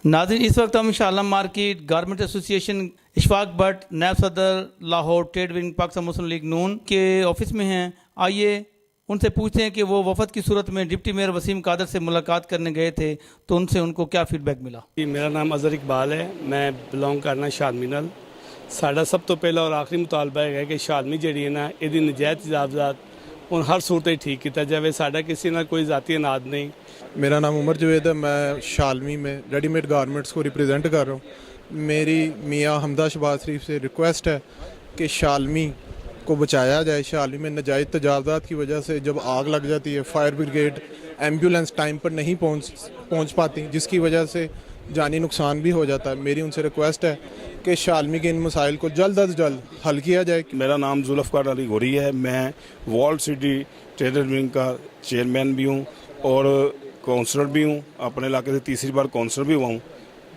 नाज़रीन, इस वक्त हम Shah Alam market garment association Ishfaq Bhatt नायब सदर लाहौर ट्रेड विंग पाकिस्तान मुस्लिम लीग नून के ऑफिस में हैं। आइए उनसे पूछते हैं कि वो वफद की सूरत में डिप्टी मेयर वसीम कादर से मुलाकात करने गए थे तो उनसे उनको क्या फीडबैक मिला। मेरा नाम अज़हर इकबाल है, मैं बिलोंग करना शादमी नाल। साडा सब तो पहला और आखिरी मुतालबा है कि शादमी जी है ना ये नजायज़ जायदाद और हर सूरत ठीक किया जाए। साडा किसी ना कोई ज़ाती अनाद नहीं। मेरा नाम उमर जवेद है, मैं शालमी में रेडीमेड गारमेंट्स को रिप्रेजेंट कर रहा हूँ। मेरी मियाँ हमदा शहबाज शरीफ से रिक्वेस्ट है कि शालमी को बचाया जाए। शालमी में नाजायज़ तजावज़ात की वजह से जब आग लग जाती है, फायर ब्रिगेड एम्बुलेंस टाइम पर नहीं पहुँच पाती, जिसकी वजह से जानी नुकसान भी हो जाता है। मेरी उनसे रिक्वेस्ट है कि शालमी के इन मसाइल को जल्द अज जल्द हल किया जाए। मेरा नाम जुल्फ़कार अली गोरी है, मैं वॉल सिटी ट्रेडर विंग का चेयरमैन भी हूँ और काउंसलर भी हूँ। अपने इलाके से तीसरी बार काउंसलर भी हुआ हूँ।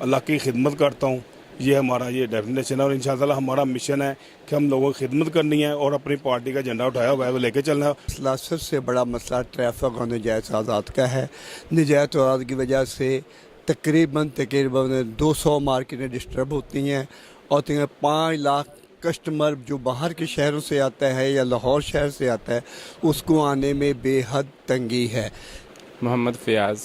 अल्लाह की खिदमत करता हूँ, ये हमारा ये डेफिनेशन है और इंशाअल्लाह हमारा मिशन है कि हम लोगों की खिदमत करनी है और अपनी पार्टी का झंडा उठाया हुआ है वो लेके चलना है। मसला सबसे बड़ा मसला ट्रैफिक और नजायज़ आज़ाद का है। नजायज़ आज़ाद की वजह से तकरीबन 200 मार्केटें डिस्टर्ब होती हैं और 5 लाख कस्टमर जो बाहर के शहरों से आता है या लाहौर शहर से आता है उसको आने में बेहद तंगी है। Mohammad Fayyaz,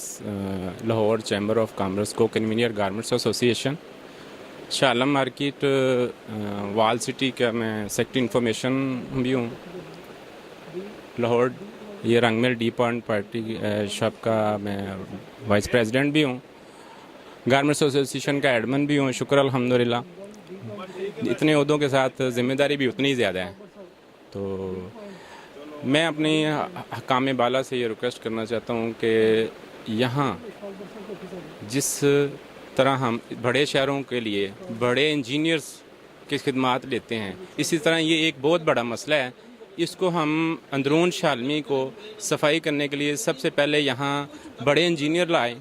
Lahore chamber of commerce को कन्वीनियर गारमेंट्स एसोसिएशन शालम मार्केट वाल सिटी का मैं सेक्रेटरी इंफॉर्मेशन भी हूँ। लाहौर ये रंगमेल डी पॉइंट पार्टी शॉप का मैं वाइस प्रेसिडेंट भी हूँ। गारमेंट्स एसोसिएशन का एडमिन भी हूँ। शुक्र अल्हम्दुलिल्लाह। इतने ओहदों के साथ ज़िम्मेदारी भी उतनी ही ज़्यादा है। तो मैं अपनी हकाम बाला से ये रिक्वेस्ट करना चाहता हूँ कि यहाँ जिस तरह हम बड़े शहरों के लिए बड़े इंजीनियर्स की खिदमत लेते हैं, इसी तरह ये एक बहुत बड़ा मसला है। इसको हम अंदरून शालमी को सफाई करने के लिए सबसे पहले यहाँ बड़े इंजीनियर लाएं,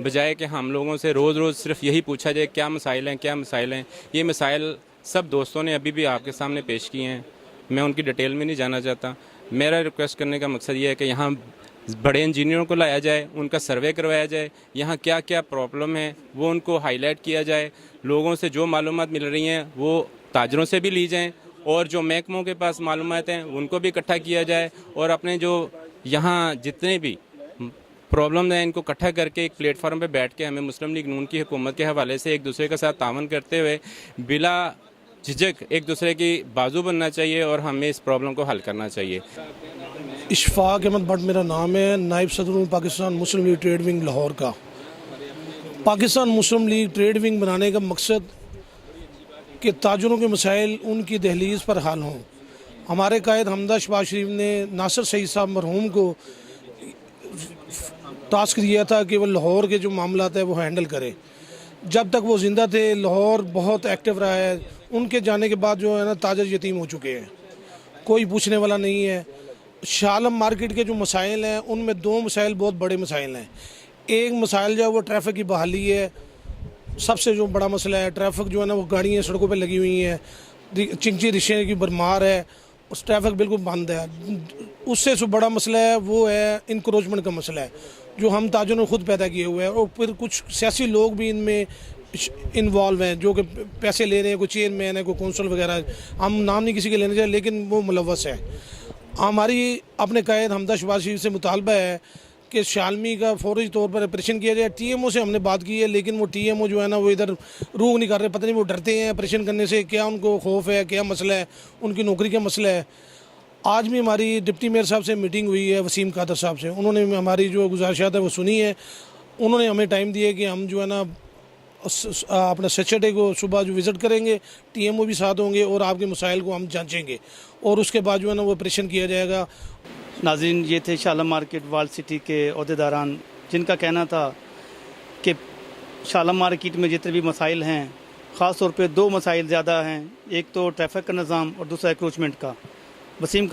बजाय कि हम लोगों से रोज़ रोज़ सिर्फ यही पूछा जाए क्या मसाइल हैं क्या मसाइल हैं। ये मसाइल सब दोस्तों ने अभी भी आपके सामने पेश किए हैं, मैं उनकी डिटेल में नहीं जाना चाहता। मेरा रिक्वेस्ट करने का मकसद ये है कि यहाँ बड़े इंजीनियरों को लाया जाए, उनका सर्वे करवाया जाए, यहाँ क्या क्या प्रॉब्लम है वो उनको हाईलाइट किया जाए। लोगों से जो मालूमात मिल रही हैं वो ताजरों से भी ली जाएँ और जो महकमों के पास मालूमात हैं उनको भी इकट्ठा किया जाए और अपने जो यहाँ जितने भी प्रॉब्लम है इनको इकट्ठा करके एक प्लेटफॉर्म पे बैठ के हमें मुस्लिम लीग नून की हुकूमत के हवाले से एक दूसरे के साथ तावन करते हुए बिला झिझक एक दूसरे की बाजू बनना चाहिए और हमें इस प्रॉब्लम को हल करना चाहिए। इशफाक अहमद भट्ट मेरा नाम है, नायब सदर हूँ Pakistan Muslim league trade wing Lahore का। Pakistan Muslim league trade wing बनाने का मकसद कि ताजरों के मसाइल उनकी दहलीज़ पर हल हों। हमारे कायद हमदा शहबाज शरीफ ने नासिर सईद साहब मरहूम को टास्क दिया था कि वो लाहौर के जो मामला है वो हैंडल करें। जब तक वो ज़िंदा थे लाहौर बहुत एक्टिव रहा है। उनके जाने के बाद जो है ना ताजर यतीम हो चुके हैं, कोई पूछने वाला नहीं है। शालम मार्केट के जो मसाइल हैं उनमें 2 मसाइल बहुत बड़े मसाइल हैं। एक मसाइल जो है वो ट्रैफिक की बहाली है, सबसे जो बड़ा मसला है। ट्रैफिक जो है ना वो गाड़ियाँ सड़कों पे लगी हुई हैं, चिंची रिश्ते की भरमार है, उस ट्रैफिक बिल्कुल बंद है। उससे जो बड़ा मसला है वो है इंक्रोचमेंट का मसला है जो हम ताजरों ने खुद पैदा किए हुए हैं और फिर कुछ सियासी लोग भी इनमें इन्वॉल्व हैं जो कि पैसे ले रहे हैं। कोई चेयरमैन है, कोई कौंसल वगैरह, हम नाम नहीं किसी के लेने चाहिए लेकिन वो मुलव्वस है। हमारी अपने कायद हमदा शहबाज शरीफ से मुतालबा है कि शालमी का फौरी तौर पर ऑपरेशन किया जाए। टीएमओ से हमने बात की है लेकिन वो टीएमओ जो है ना वो इधर रूह नहीं कर रहे, पता नहीं वो डरते हैं ऑपरेशन करने से, क्या उनको खौफ है, क्या मसला है, उनकी नौकरी का मसला है। आज भी हमारी डिप्टी मेयर साहब से मीटिंग हुई है वसीम कादर साहब से, उन्होंने हमारी जो गुजारिशात है वो सुनी है। उन्होंने हमें टाइम दिया कि हम जो है ना अपना सैटरडे को सुबह जो विज़िट करेंगे, टीएमओ भी साथ होंगे और आपके मसाइल को हम जांचेंगे और उसके बाद जो है ना वो ऑपरेशन किया जाएगा। नाज़रीन, ये थे शालम मार्केट वाल सिटी के अहदेदारान जिनका कहना था कि शालम मार्केट में जितने भी मसाइल हैं ख़ास तौर पे 2 मसाइल ज़्यादा हैं। एक तो ट्रैफिक का निज़ाम और दूसरा एक्रोचमेंट का। वसीम